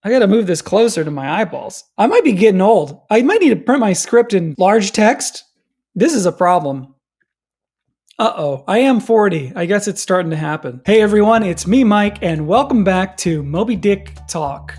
I gotta move this closer to my eyeballs. I might be getting old. I might need to print my script in large text. This is a problem. Uh-oh, I am 40. I guess it's starting to happen. Hey everyone, it's me, Mike, and welcome back to Moby Dick Talk.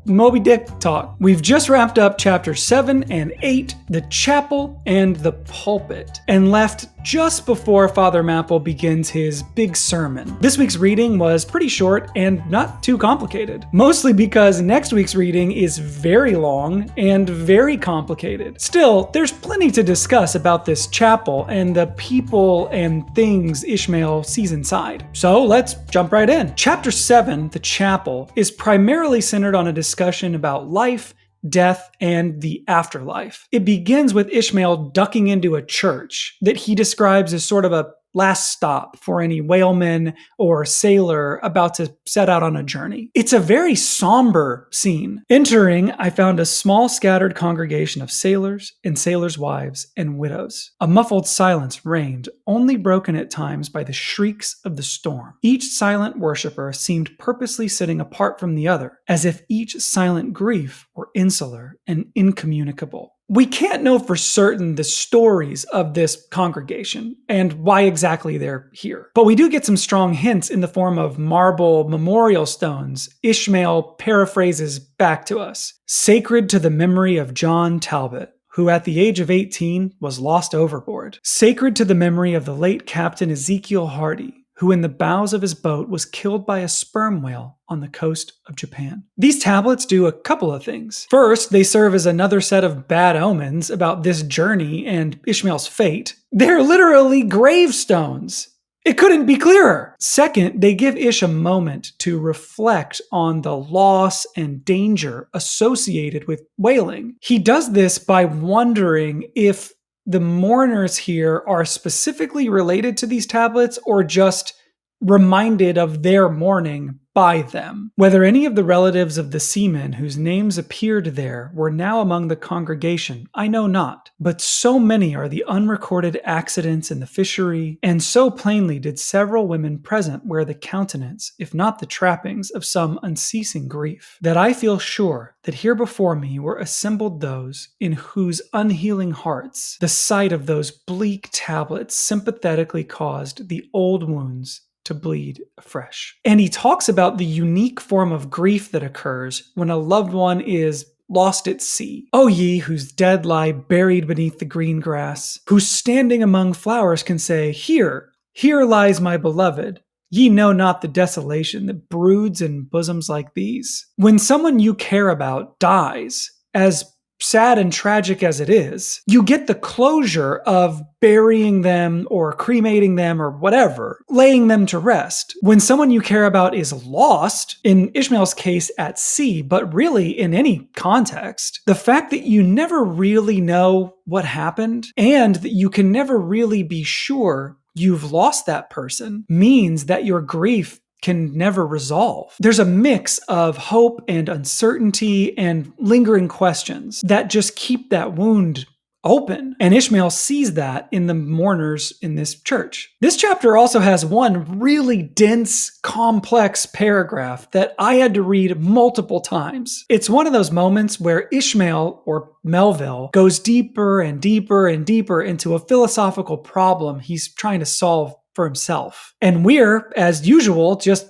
Moby Dick Talk. We've just wrapped up chapter 7 and 8, the Chapel and the Pulpit, and left just before Father Mapple begins his big sermon. This week's reading was pretty short and not too complicated, mostly because next week's reading is very long and very complicated. Still, there's plenty to discuss about this chapel and the people and things Ishmael sees inside. So let's jump right in. Chapter 7, the Chapel, is primarily centered on a discussion about life, death, and the afterlife. It begins with Ishmael ducking into a church that he describes as sort of a last stop for any whaleman or sailor about to set out on a journey. It's a very somber scene. Entering, I found a small scattered congregation of sailors and sailors' wives and widows. A muffled silence reigned, only broken at times by the shrieks of the storm. Each silent worshiper seemed purposely sitting apart from the other, as if each silent grief were insular and incommunicable. We can't know for certain the stories of this congregation and why exactly they're here, but we do get some strong hints in the form of marble memorial stones Ishmael paraphrases back to us. Sacred to the memory of John Talbot, who at the age of 18 was lost overboard. Sacred to the memory of the late Captain Ezekiel Hardy, who in the bows of his boat was killed by a sperm whale on the coast of Japan. These tablets do a couple of things. First, they serve as another set of bad omens about this journey and Ishmael's fate. They're literally gravestones. It couldn't be clearer. Second, they give Ish a moment to reflect on the loss and danger associated with whaling. He does this by wondering if the mourners here are specifically related to these tablets or just reminded of their mourning by them. Whether any of the relatives of the seamen whose names appeared there were now among the congregation, I know not. But so many are the unrecorded accidents in the fishery, and so plainly did several women present wear the countenance, if not the trappings, of some unceasing grief, that I feel sure that here before me were assembled those in whose unhealing hearts the sight of those bleak tablets sympathetically caused the old wounds to bleed afresh. And he talks about the unique form of grief that occurs when a loved one is lost at sea. O ye whose dead lie buried beneath the green grass, who standing among flowers can say, here lies my beloved. Ye know not the desolation that broods in bosoms like these. When someone you care about dies, as sad and tragic as it is, you get the closure of burying them or cremating them or whatever, laying them to rest. When someone you care about is lost, in Ishmael's case at sea, but really in any context, the fact that you never really know what happened and that you can never really be sure you've lost that person means that your grief can never resolve. There's a mix of hope and uncertainty and lingering questions that just keep that wound open. And Ishmael sees that in the mourners in this church. This chapter also has one really dense, complex paragraph that I had to read multiple times. It's one of those moments where Ishmael, or Melville, goes deeper and deeper and deeper into a philosophical problem he's trying to solve for himself. And we're, as usual, just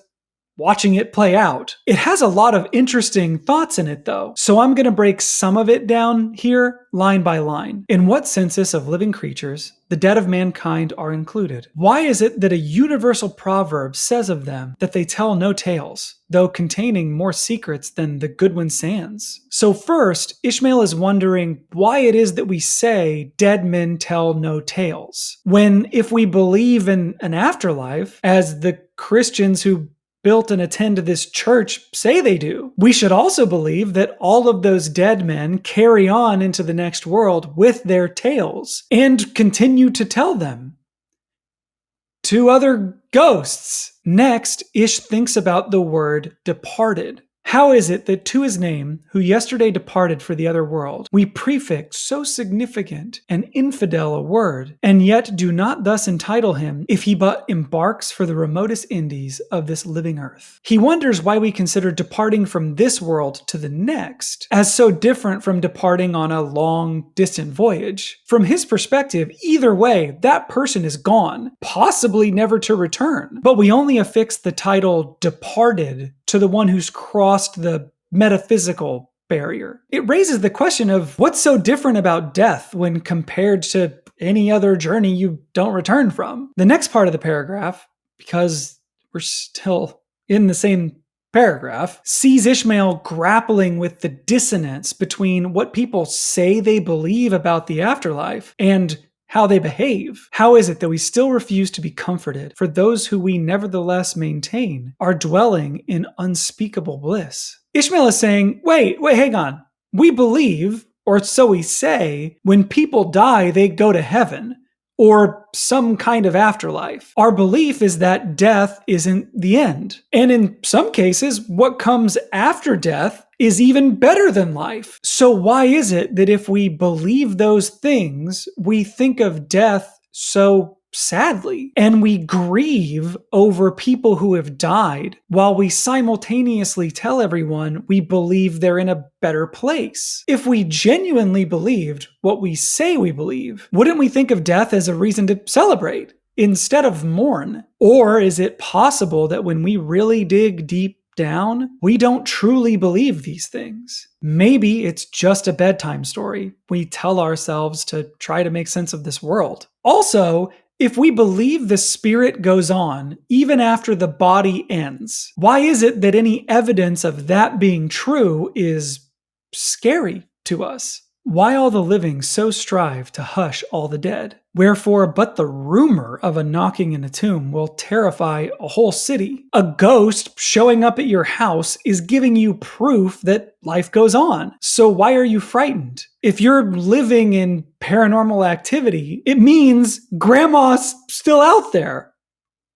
watching it play out. It has a lot of interesting thoughts in it, though, so I'm going to break some of it down here, line by line. In what census of living creatures the dead of mankind are included? Why is it that a universal proverb says of them that they tell no tales, though containing more secrets than the Goodwin Sands? So first, Ishmael is wondering why it is that we say dead men tell no tales, when if we believe in an afterlife, as the Christians who built and attend this church say they do, we should also believe that all of those dead men carry on into the next world with their tales and continue to tell them to other ghosts. Next, Ish thinks about the word departed. How is it that to his name, who yesterday departed for the other world, we prefix so significant and infidel a word, and yet do not thus entitle him if he but embarks for the remotest Indies of this living earth? He wonders why we consider departing from this world to the next as so different from departing on a long, distant voyage. From his perspective, either way, that person is gone, possibly never to return. But we only affix the title departed to the one who's crossed the metaphysical barrier. It raises the question of what's so different about death when compared to any other journey you don't return from. The next part of the paragraph, because we're still in the same paragraph, sees Ishmael grappling with the dissonance between what people say they believe about the afterlife and how they behave. How is it that we still refuse to be comforted for those who we nevertheless maintain are dwelling in unspeakable bliss? Ishmael is saying, wait, hang on. We believe, or so we say, when people die, they go to heaven or some kind of afterlife. Our belief is that death isn't the end. And in some cases, what comes after death is even better than life. So why is it that if we believe those things, we think of death so sadly, and we grieve over people who have died while we simultaneously tell everyone we believe they're in a better place? If we genuinely believed what we say we believe, wouldn't we think of death as a reason to celebrate instead of mourn? Or is it possible that when we really dig deep down, we don't truly believe these things? Maybe it's just a bedtime story we tell ourselves to try to make sense of this world. Also, if we believe the spirit goes on even after the body ends, why is it that any evidence of that being true is scary to us? Why all the living so strive to hush all the dead? Wherefore, but the rumor of a knocking in a tomb will terrify a whole city. A ghost showing up at your house is giving you proof that life goes on. So why are you frightened? If you're living in paranormal activity, it means grandma's still out there.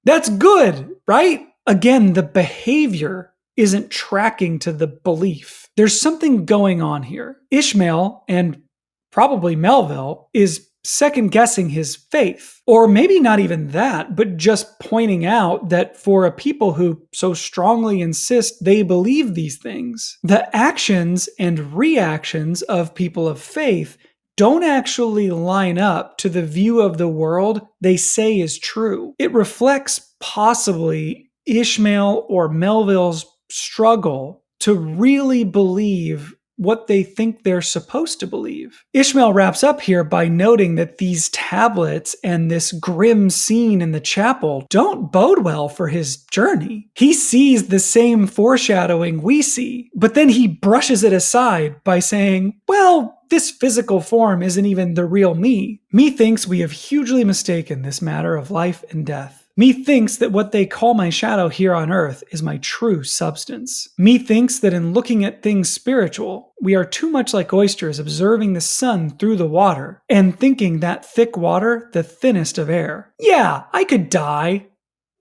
That's good, right? Again, the behavior isn't tracking to the belief. There's something going on here. Ishmael, and probably Melville, is second-guessing his faith. Or maybe not even that, but just pointing out that for a people who so strongly insist they believe these things, the actions and reactions of people of faith don't actually line up to the view of the world they say is true. It reflects possibly Ishmael or Melville's struggle to really believe what they think they're supposed to believe. Ishmael wraps up here by noting that these tablets and this grim scene in the chapel don't bode well for his journey. He sees the same foreshadowing we see, but then he brushes it aside by saying, well, this physical form isn't even the real me. Methinks we have hugely mistaken this matter of life and death. Methinks that what they call my shadow here on earth is my true substance. Methinks that in looking at things spiritual, we are too much like oysters observing the sun through the water and thinking that thick water the thinnest of air. Yeah, I could die.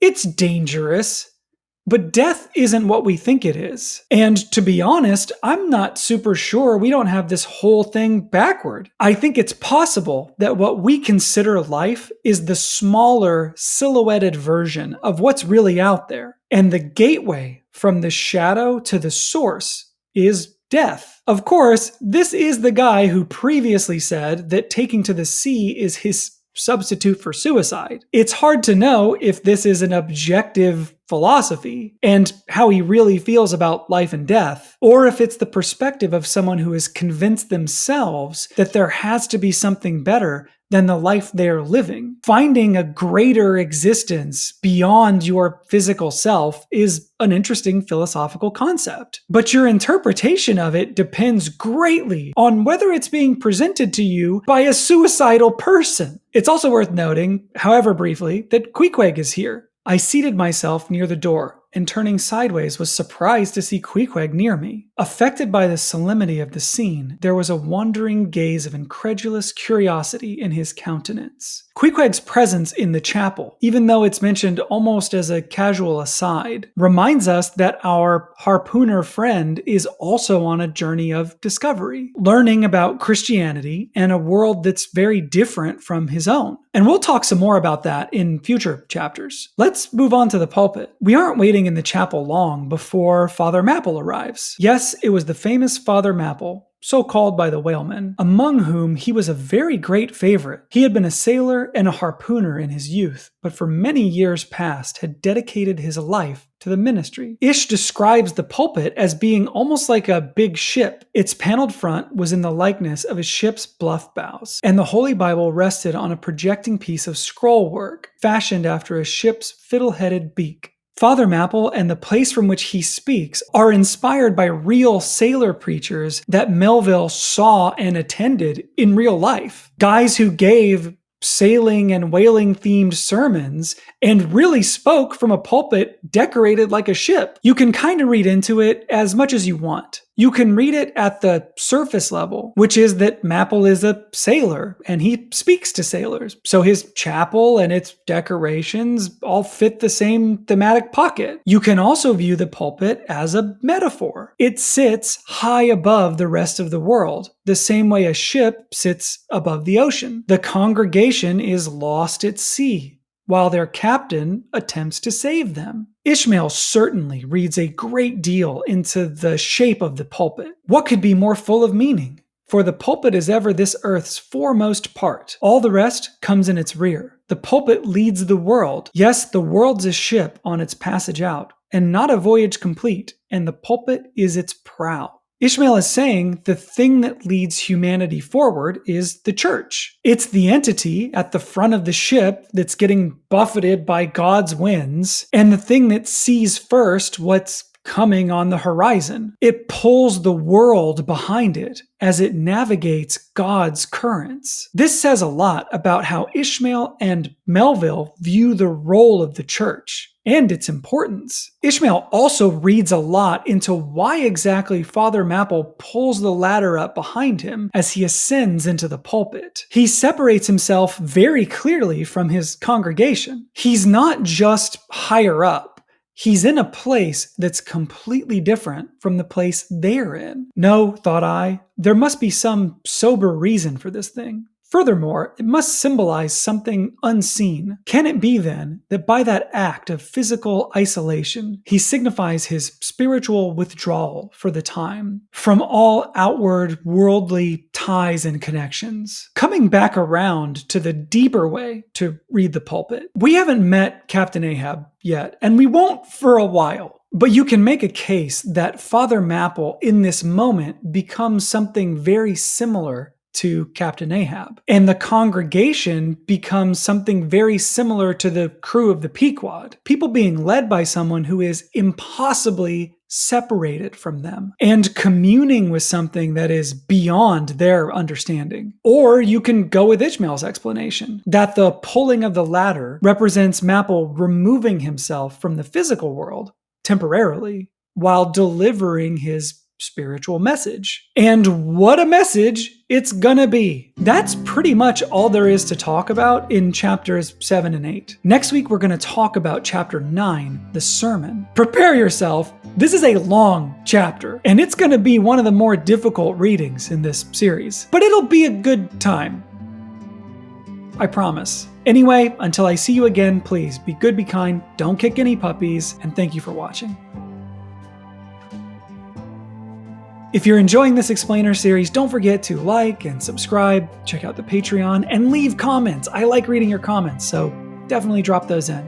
It's dangerous. But death isn't what we think it is. And to be honest, I'm not super sure we don't have this whole thing backward. I think it's possible that what we consider life is the smaller, silhouetted version of what's really out there. And the gateway from the shadow to the source is death. Of course, this is the guy who previously said that taking to the sea is his substitute for suicide. It's hard to know if this is an objective philosophy and how he really feels about life and death, or if it's the perspective of someone who has convinced themselves that there has to be something better than the life they're living. Finding a greater existence beyond your physical self is an interesting philosophical concept. But your interpretation of it depends greatly on whether it's being presented to you by a suicidal person. It's also worth noting, however briefly, that Queequeg is here. I seated myself near the door and turning sideways was surprised to see Queequeg near me. Affected by the solemnity of the scene, there was a wandering gaze of incredulous curiosity in his countenance. Queequeg's presence in the chapel, even though it's mentioned almost as a casual aside, reminds us that our harpooner friend is also on a journey of discovery, learning about Christianity and a world that's very different from his own. And we'll talk some more about that in future chapters. Let's move on to the pulpit. We aren't waiting in the chapel long before Father Mapple arrives. Yes, it was the famous Father Mapple, so called by the whalemen, among whom he was a very great favorite. He had been a sailor and a harpooner in his youth, but for many years past had dedicated his life to the ministry. Ish describes the pulpit as being almost like a big ship. Its paneled front was in the likeness of a ship's bluff bows, and the Holy Bible rested on a projecting piece of scroll work, fashioned after a ship's fiddle-headed beak. Father Mapple and the place from which he speaks are inspired by real sailor preachers that Melville saw and attended in real life. Guys who gave sailing and whaling themed sermons and really spoke from a pulpit decorated like a ship. You can kind of read into it as much as you want. You can read it at the surface level, which is that Mapple is a sailor and he speaks to sailors. So his chapel and its decorations all fit the same thematic pocket. You can also view the pulpit as a metaphor. It sits high above the rest of the world, the same way a ship sits above the ocean. The congregation is lost at sea, while their captain attempts to save them. Ishmael certainly reads a great deal into the shape of the pulpit. What could be more full of meaning? For the pulpit is ever this earth's foremost part. All the rest comes in its rear. The pulpit leads the world. Yes, the world's a ship on its passage out, and not a voyage complete, and the pulpit is its prow. Ishmael is saying the thing that leads humanity forward is the church. It's the entity at the front of the ship that's getting buffeted by God's winds, and the thing that sees first what's coming on the horizon. It pulls the world behind it as it navigates God's currents. This says a lot about how Ishmael and Melville view the role of the church and its importance. Ishmael also reads a lot into why exactly Father Mapple pulls the ladder up behind him as he ascends into the pulpit. He separates himself very clearly from his congregation. He's not just higher up. He's in a place that's completely different from the place they're in. No, thought I, there must be some sober reason for this thing. Furthermore, it must symbolize something unseen. Can it be then that by that act of physical isolation, he signifies his spiritual withdrawal for the time from all outward worldly ties and connections, coming back around to the deeper way to read the pulpit? We haven't met Captain Ahab yet, and we won't for a while. But you can make a case that Father Mapple in this moment becomes something very similar to Captain Ahab. And the congregation becomes something very similar to the crew of the Pequod. People being led by someone who is impossibly separated from them and communing with something that is beyond their understanding. Or you can go with Ishmael's explanation that the pulling of the ladder represents Mapple removing himself from the physical world temporarily while delivering his spiritual message. And what a message it's gonna be. That's pretty much all there is to talk about in chapters 7 and 8. Next week, we're gonna talk about chapter 9, the sermon. Prepare yourself. This is a long chapter, and it's gonna be one of the more difficult readings in this series, but it'll be a good time. I promise. Anyway, until I see you again, please be good, be kind, don't kick any puppies, and thank you for watching. If you're enjoying this explainer series, don't forget to like and subscribe, check out the Patreon, and leave comments. I like reading your comments, so definitely drop those in.